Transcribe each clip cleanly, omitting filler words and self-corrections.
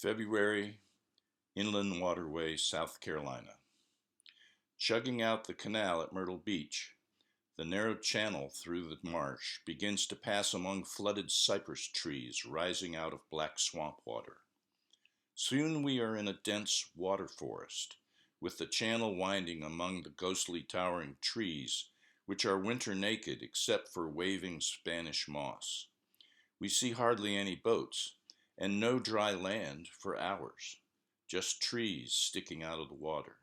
February, Inland Waterway, South Carolina. Chugging out the canal at Myrtle Beach, the narrow channel through the marsh begins to pass among flooded cypress trees rising out of black swamp water. Soon we are in a dense water forest, with the channel winding among the ghostly towering trees, which are winter naked except for waving Spanish moss. We see hardly any boats, and no dry land for hours, just trees sticking out of the water.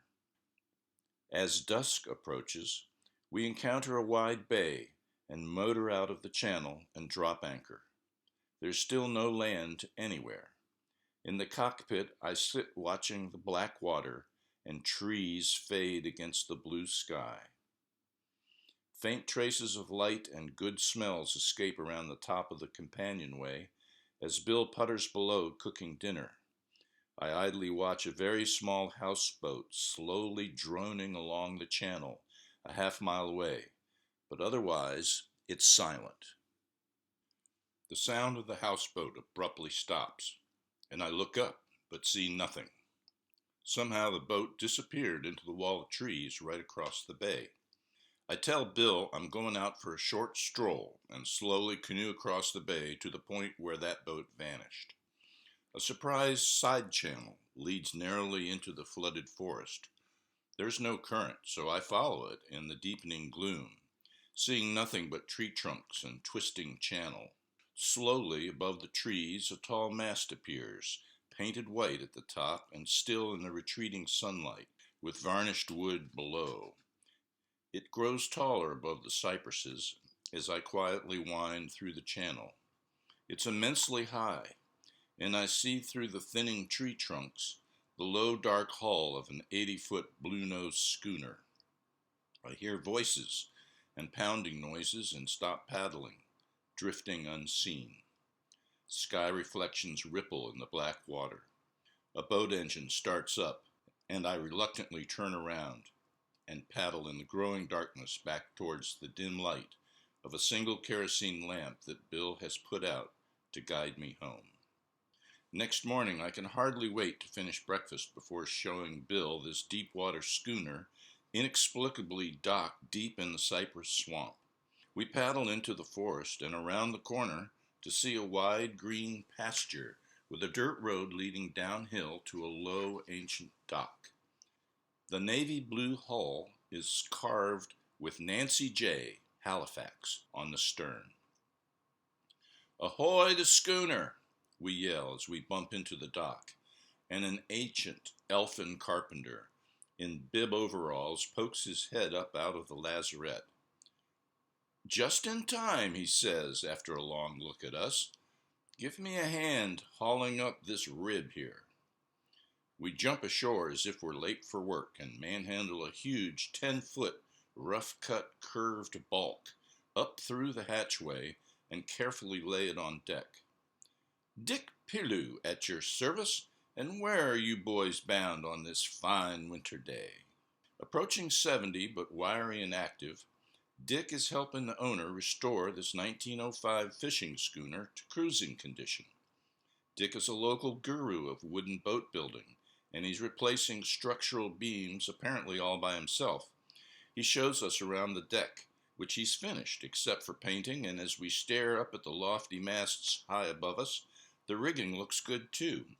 As dusk approaches, we encounter a wide bay and motor out of the channel and drop anchor. There's still no land anywhere. In the cockpit, I sit watching the black water and trees fade against the blue sky. Faint traces of light and good smells escape around the top of the companionway as Bill putters below cooking dinner. I idly watch a very small houseboat slowly droning along the channel a half-mile away, but otherwise it's silent. The sound of the houseboat abruptly stops, and I look up but see nothing. Somehow the boat disappeared into the wall of trees right across the bay. I tell Bill I'm going out for a short stroll and slowly canoe across the bay to the point where that boat vanished. A surprise side channel leads narrowly into the flooded forest. There's no current, so I follow it in the deepening gloom, seeing nothing but tree trunks and twisting channel. Slowly, above the trees, a tall mast appears, painted white at the top and still in the retreating sunlight, with varnished wood below. It grows taller above the cypresses as I quietly wind through the channel. It's immensely high, and I see through the thinning tree trunks the low dark hull of an 80-foot blue-nosed schooner. I hear voices and pounding noises and stop paddling, drifting unseen. Sky reflections ripple in the black water. A boat engine starts up, and I reluctantly turn around and paddle in the growing darkness back towards the dim light of a single kerosene lamp that Bill has put out to guide me home. Next morning, I can hardly wait to finish breakfast before showing Bill this deep water schooner inexplicably docked deep in the cypress swamp. We paddle into the forest and around the corner to see a wide green pasture with a dirt road leading downhill to a low ancient dock. The navy blue hull is carved with Nancy J. Halifax on the stern. "Ahoy the schooner!" we yell as we bump into the dock, and an ancient elfin carpenter in bib overalls pokes his head up out of the lazarette. "Just in time," he says after a long look at us. "Give me a hand hauling up this rib here." We jump ashore as if we're late for work and manhandle a huge 10-foot rough-cut curved bulk up through the hatchway and carefully lay it on deck. "Dick Pillow at your service, and where are you boys bound on this fine winter day?" Approaching 70 but wiry and active, Dick is helping the owner restore this 1905 fishing schooner to cruising condition. Dick is a local guru of wooden boat building, and he's replacing structural beams apparently all by himself. He shows us around the deck, which he's finished except for painting, and as we stare up at the lofty masts high above us, the rigging looks good too.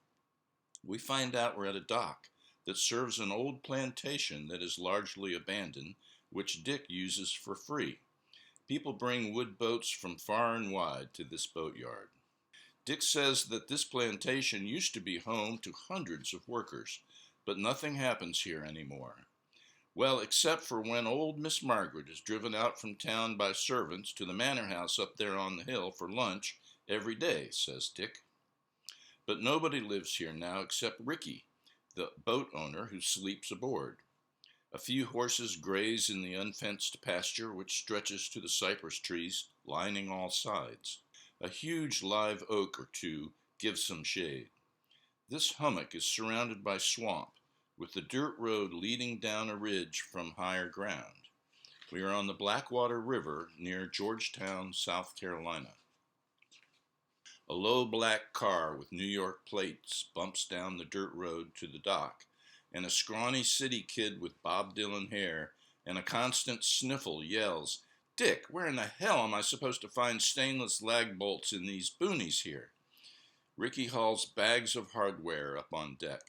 We find out we're at a dock that serves an old plantation that is largely abandoned, which Dick uses for free. People bring wood boats from far and wide to this boatyard. Dick says that this plantation used to be home to hundreds of workers, but nothing happens here anymore. Well, except for when old Miss Margaret is driven out from town by servants to the manor house up there on the hill for lunch every day, says Dick. But nobody lives here now except Ricky, the boat owner who sleeps aboard. A few horses graze in the unfenced pasture which stretches to the cypress trees lining all sides. A huge live oak or two gives some shade. This hummock is surrounded by swamp, with the dirt road leading down a ridge from higher ground. We are on the Blackwater River near Georgetown, South Carolina. A low black car with New York plates bumps down the dirt road to the dock, and a scrawny city kid with Bob Dylan hair and a constant sniffle yells, "Dick, where in the hell am I supposed to find stainless lag bolts in these boonies here?" Ricky hauls bags of hardware up on deck.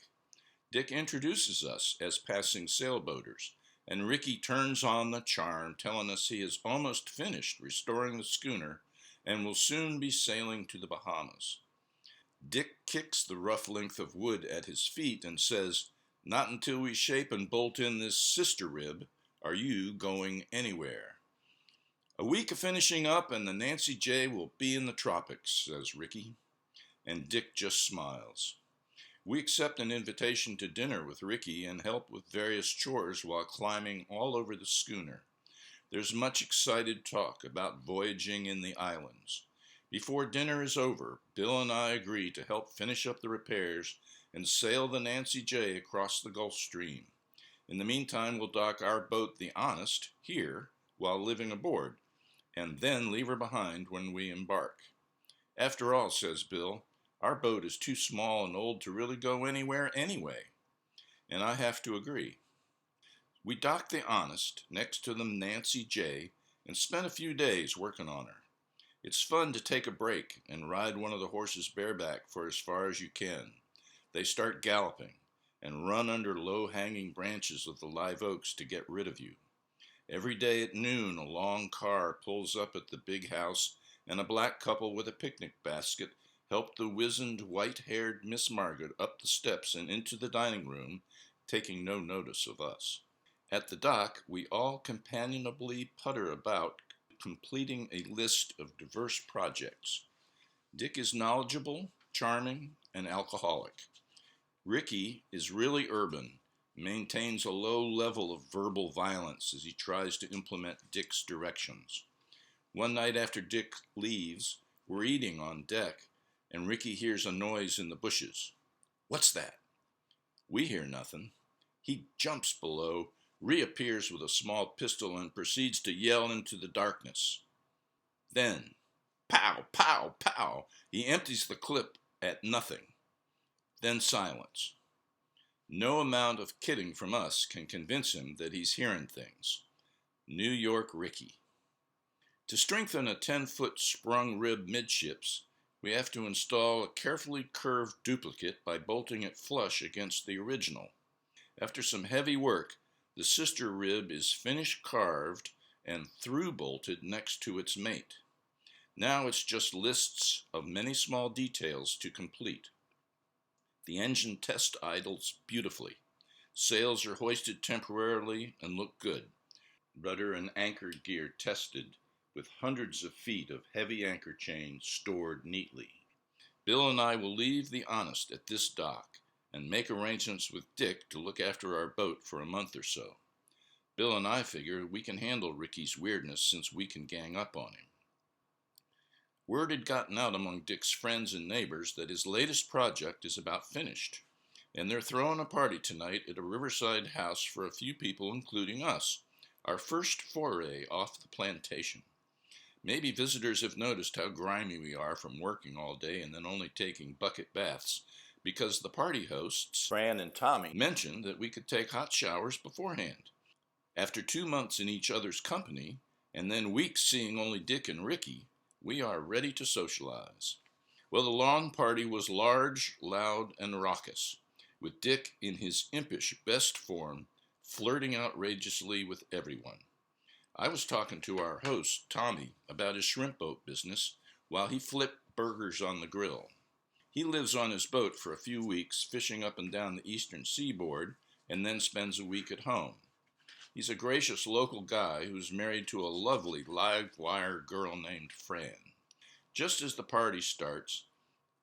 Dick introduces us as passing sailboaters, and Ricky turns on the charm, telling us he is almost finished restoring the schooner and will soon be sailing to the Bahamas. Dick kicks the rough length of wood at his feet and says, "Not until we shape and bolt in this sister rib are you going anywhere." "A week of finishing up and the Nancy J will be in the tropics," says Ricky, and Dick just smiles. We accept an invitation to dinner with Ricky and help with various chores while climbing all over the schooner. There's much excited talk about voyaging in the islands. Before dinner is over, Bill and I agree to help finish up the repairs and sail the Nancy J across the Gulf Stream. In the meantime, we'll dock our boat, the Honest, here while living aboard, and then leave her behind when we embark. "After all," says Bill, "our boat is too small and old to really go anywhere anyway." And I have to agree. We docked the Honest next to the Nancy J and spent a few days working on her. It's fun to take a break and ride one of the horses bareback for as far as you can. They start galloping and run under low-hanging branches of the live oaks to get rid of you. Every day at noon, a long car pulls up at the big house, and a black couple with a picnic basket helped the wizened, white-haired Miss Margaret up the steps and into the dining room, taking no notice of us. At the dock, we all companionably putter about, completing a list of diverse projects. Dick is knowledgeable, charming, and alcoholic. Ricky is really urban, maintains a low level of verbal violence as he tries to implement Dick's directions. One night after Dick leaves, we're eating on deck, and Ricky hears a noise in the bushes. "What's that?" We hear nothing. He jumps below, reappears with a small pistol, and proceeds to yell into the darkness. Then, pow, pow, pow, he empties the clip at nothing. Then silence. No amount of kidding from us can convince him that he's hearing things. New York Ricky. To strengthen a 10-foot sprung rib midships, we have to install a carefully curved duplicate by bolting it flush against the original. After some heavy work, the sister rib is finished carved and through bolted next to its mate. Now it's just lists of many small details to complete. The engine test idles beautifully. Sails are hoisted temporarily and look good. Rudder and anchor gear tested with hundreds of feet of heavy anchor chain stored neatly. Bill and I will leave the Honest at this dock and make arrangements with Dick to look after our boat for a month or so. Bill and I figure we can handle Ricky's weirdness since we can gang up on him. Word had gotten out among Dick's friends and neighbors that his latest project is about finished, and they're throwing a party tonight at a riverside house for a few people, including us, our first foray off the plantation. Maybe visitors have noticed how grimy we are from working all day and then only taking bucket baths, because the party hosts, Fran and Tommy, mentioned that we could take hot showers beforehand. After 2 months in each other's company, and then weeks seeing only Dick and Ricky, we are ready to socialize. Well, the lawn party was large, loud, and raucous, with Dick in his impish best form, flirting outrageously with everyone. I was talking to our host, Tommy, about his shrimp boat business while he flipped burgers on the grill. He lives on his boat for a few weeks, fishing up and down the eastern seaboard, and then spends a week at home. He's a gracious local guy who's married to a lovely live wire girl named Fran. Just as the party starts,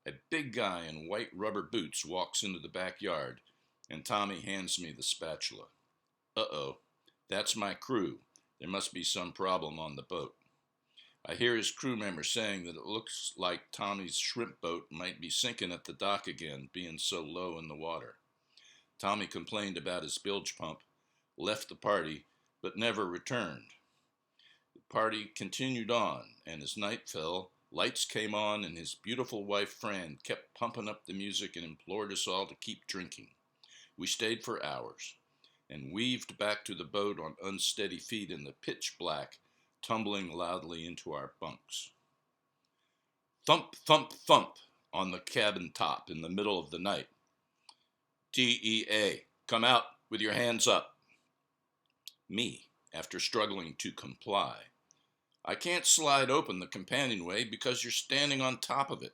a big guy in white rubber boots walks into the backyard, and Tommy hands me the spatula. Uh-oh, that's my crew. There must be some problem on the boat. I hear his crew member saying that it looks like Tommy's shrimp boat might be sinking at the dock again, being so low in the water. Tommy complained about his bilge pump, left the party, but never returned. The party continued on, and as night fell, Lights came on, and his beautiful wife, Fran, kept pumping up the music and implored us all to keep drinking. We stayed for hours and weaved back to the boat on unsteady feet in the pitch black, tumbling loudly into our bunks. Thump, thump, thump on the cabin top in the middle of the night. DEA, come out with your hands up. Me, after struggling to comply. I can't slide open the companionway because you're standing on top of it.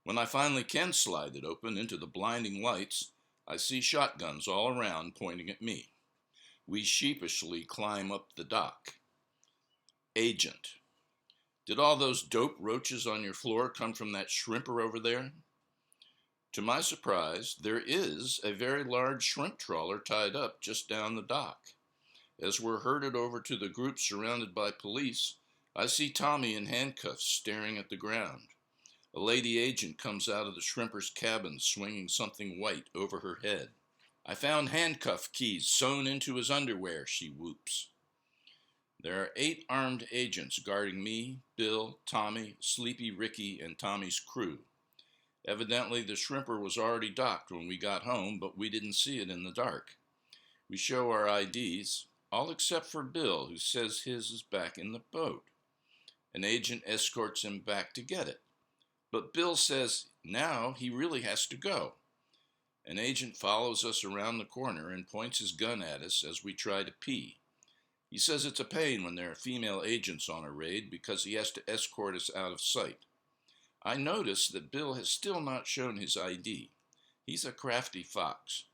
When I finally can slide it open into the blinding lights, I see shotguns all around pointing at me. We sheepishly climb up the dock. Agent, did all those dope roaches on your floor come from that shrimper over there? To my surprise, there is a very large shrimp trawler tied up just down the dock. As we're herded over to the group surrounded by police, I see Tommy in handcuffs staring at the ground. A lady agent comes out of the shrimper's cabin swinging something white over her head. I found handcuff keys sewn into his underwear, she whoops. There are 8 armed agents guarding me, Bill, Tommy, Sleepy Ricky, and Tommy's crew. Evidently, the shrimper was already docked when we got home, but we didn't see it in the dark. We show our IDs, all except for Bill, who says his is back in the boat. An agent escorts him back to get it. But Bill says now he really has to go. An agent follows us around the corner and points his gun at us as we try to pee. He says it's a pain when there are female agents on a raid because he has to escort us out of sight. I notice that Bill has still not shown his ID. He's a crafty fox.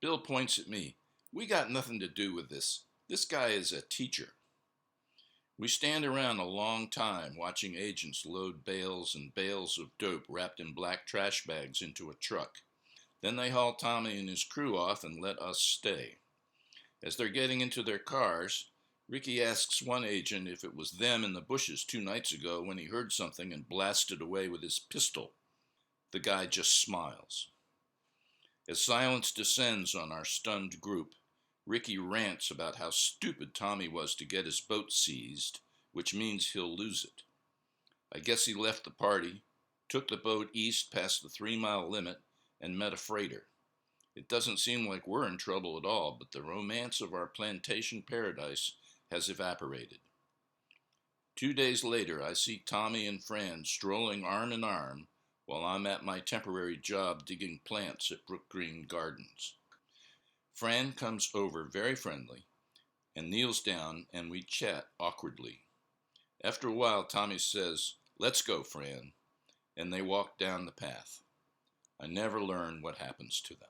Bill points at me. We got nothing to do with this. This guy is a teacher. We stand around a long time watching agents load bales and bales of dope wrapped in black trash bags into a truck. Then they haul Tommy and his crew off and let us stay. As they're getting into their cars, Ricky asks one agent if it was them in the bushes 2 nights ago when he heard something and blasted away with his pistol. The guy just smiles. As silence descends on our stunned group, Ricky rants about how stupid Tommy was to get his boat seized, which means he'll lose it. I guess he left the party, took the boat east past the 3-mile limit, and met a freighter. It doesn't seem like we're in trouble at all, but the romance of our plantation paradise has evaporated. 2 days later, I see Tommy and Fran strolling arm in arm while I'm at my temporary job digging plants at Brook Green Gardens. Fran comes over very friendly and kneels down, and we chat awkwardly. After a while, Tommy says, "Let's go, Fran," and they walk down the path. I never learn what happens to them.